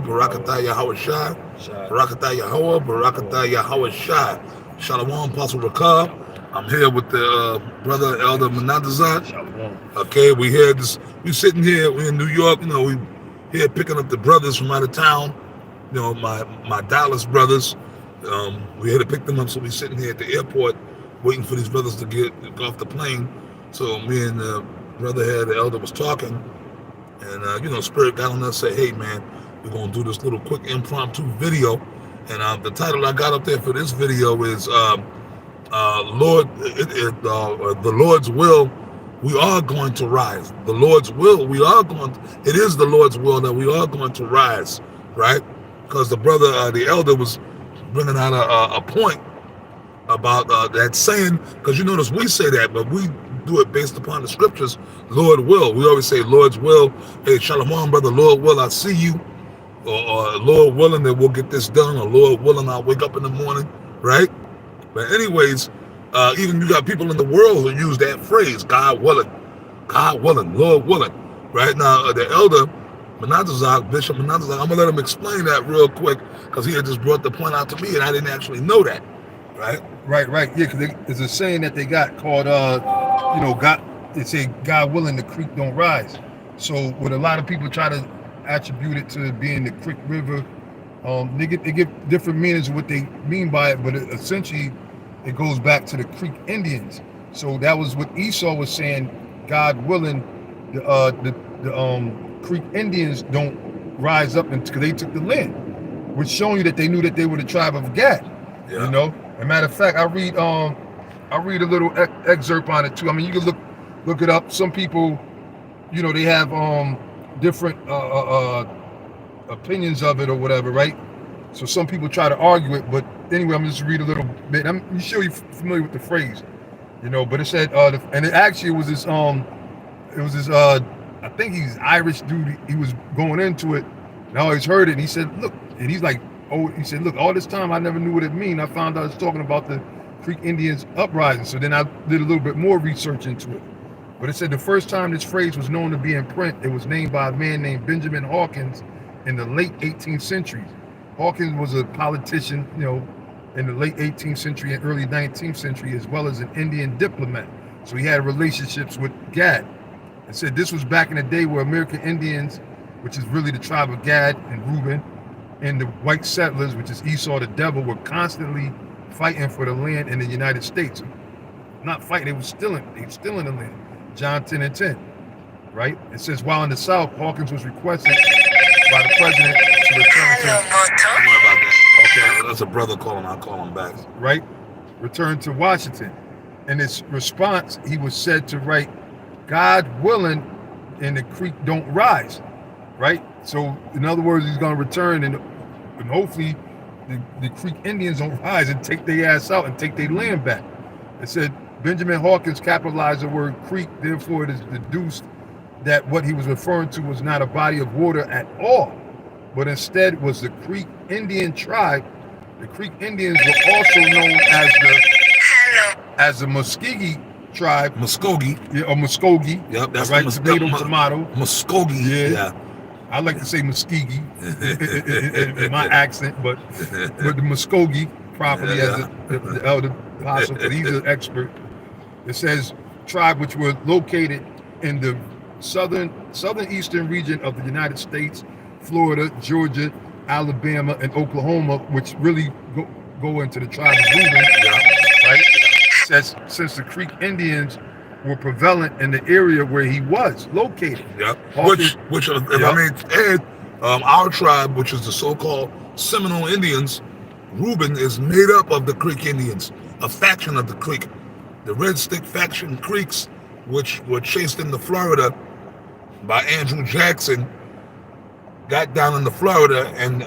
Barakatah Yahweh Shai, Barakatah Yahweh, Barakatah Yahweh Shai. Shalom, Apostle Rakab. I'm here with the brother Elder Menadazat. Okay, we here. We sitting here. We in New York. We here picking up the brothers from out of town. My Dallas brothers. We here to pick them up. So we sitting here at the airport, waiting for these brothers to get off the plane. So me and the brother here, the elder, was talking, and Spirit got on us, say, "Hey man, we're gonna do this little quick impromptu video." And the title I got up there for this video is Lord, the Lord's will. We are going to rise. The Lord's will. It is the Lord's will that we are going to rise, right? Because the brother, the elder, was bringing out a point about that saying. Because you notice we say that, but we do it based upon the scriptures. Lord will. We always say Lord's will. Hey, shalom, brother. Lord will, I see you. Or Lord willing that we'll get this done. Or Lord willing, I'll wake up in the morning, right? But anyways, even you got people in the world who use that phrase, God willing, Lord willing. Right now, the elder, Bishop Menadazak, I'm going to let him explain that real quick because he had just brought the point out to me and I didn't actually know that. Right? Right. Yeah, because there's a saying that they got called, God. They say, God willing, the creek don't rise. So what a lot of people try to attribute it to being the Creek River, they give different meanings of what they mean by it, but essentially it goes back to the Creek Indians. So that was what Esau was saying, God willing, the Creek Indians don't rise up because they took the land, which showing you that they knew that they were the tribe of Gad. Yeah. As a matter of fact, I read a little excerpt on it too. I mean, you can look it up. Some people, they have different opinions of it or whatever, right? So some people try to argue it, but anyway, I'm just read a little bit. I'm sure you're familiar with the phrase, but it said, and it actually was this, I think he's Irish dude. He was going into it, and I always heard it. And he said, look, and he's like, look, all this time I never knew what it mean. I found out it's talking about the Creek Indians uprising. So then I did a little bit more research into it. But it said the first time this phrase was known to be in print, it was named by a man named Benjamin Hawkins in the late 18th century. Hawkins was a politician, in the late 18th century and early 19th century, as well as an Indian diplomat. So he had relationships with Gad. It said this was back in the day where American Indians, which is really the tribe of Gad and Reuben, and the white settlers, which is Esau the devil, were constantly fighting for the land in the United States. Not fighting, they were stealing the land. John 10:10, right? It says, while in the South, Hawkins was requested by the president to return to... Don't worry about that. Okay, that's a brother calling. I'll call him back. Right? Return to Washington. In his response, he was said to write, God willing, and the creek don't rise, right? So, in other words, he's going to return, and hopefully the Creek Indians don't rise and take their ass out and take their land back. It said, Benjamin Hawkins capitalized the word creek, therefore it is deduced that what he was referring to was not a body of water at all, but instead was the Creek Indian tribe. The Creek Indians were also known as the Muskogee tribe. Muskogee. Yeah, or Muskogee. Yep, that's right. Tomato. Muskogee. Yeah. I like to say Muskogee in my accent, but the Muskogee properly as the elder apostle, because he's an expert. It says tribe which were located in the southeastern region of the United States, Florida, Georgia, Alabama, and Oklahoma, which really go into the tribe of Reuben, right? It says since the Creek Indians were prevalent in the area where he was located. Yep. Our tribe, which is the so-called Seminole Indians, Reuben is made up of the Creek Indians, a faction of the Creek. The Red Stick faction Creeks, which were chased into Florida by Andrew Jackson, got down into Florida and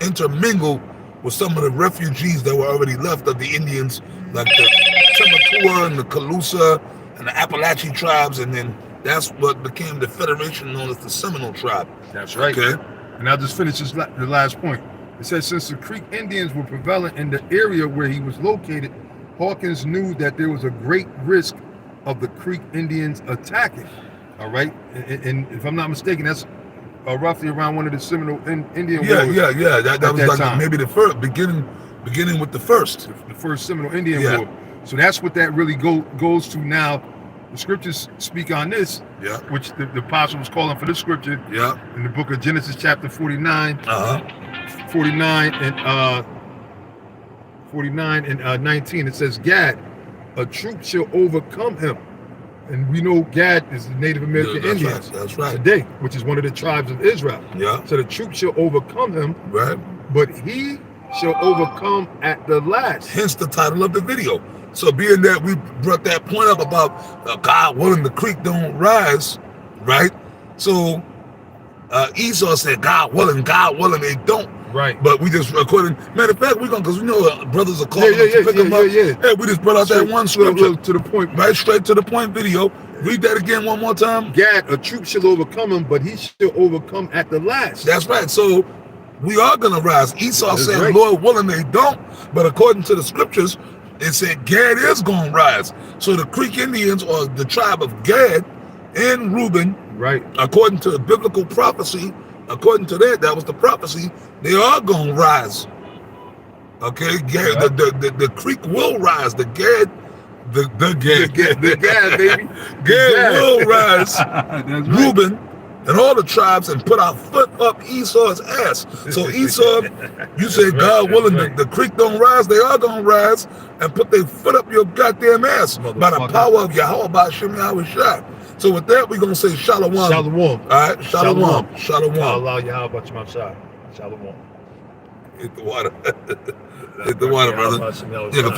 intermingled with some of the refugees that were already left of the Indians, like the Timucua and the Calusa and the Appalachian tribes, and then that's what became the federation known as the Seminole tribe. That's right. Okay. And I'll just finish the last point. It says, since the Creek Indians were prevalent in the area where he was located, Hawkins knew that there was a great risk of the Creek Indians attacking. All right. And if I'm not mistaken, that's roughly around one of the Seminole Indian Yeah, wars. yeah. That at was that like time. maybe the first beginning with the first. The first Seminole Indian Yeah. War. So that's what that really goes to now. The scriptures speak on this, Yeah, which the apostle was calling for this scripture yeah. in the book of Genesis chapter 49, 49 and 19. It says, Gad, a troop shall overcome him. And we know Gad is the Native American Yeah, Indians that's right. today, which is one of the tribes of Israel. Yeah, So the troop shall overcome him, right. but he shall overcome at the last. Hence the title of the video. So being that we brought that point up about God willing the creek don't rise, right? So Esau said, God willing, they don't. Right. But we just according. Matter of fact, we're gonna, because we know brothers are calling us to pick them up. Hey, we just brought out that one scripture, to the point. right straight to the point video. Read that again one more time. Gad, a troop shall overcome him, but he shall overcome at the last. That's right. So we are gonna rise. Esau That's said, right. Lord willing, they don't. But according to the scriptures, it said Gad is gonna rise. So the Creek Indians, or the tribe of Gad and Reuben, Right. according to the biblical prophecy, according to that was the prophecy, they are gonna rise. Okay, Gad, the creek will rise. The Gad, the Gad, baby. Gad will rise. That's right. Reuben and all the tribes, and put our foot up Esau's ass. So Esau, you say God willing, the creek don't rise, they are gonna rise and put their foot up your goddamn ass by the power of Yahweh by Shem Yahweh Shai. So with that, we're gonna say Shalom. Shalom. All right, Shalom. Allah Yahweh Shai. Shalom. Hit the water. Hit the water, brother. Yeah, the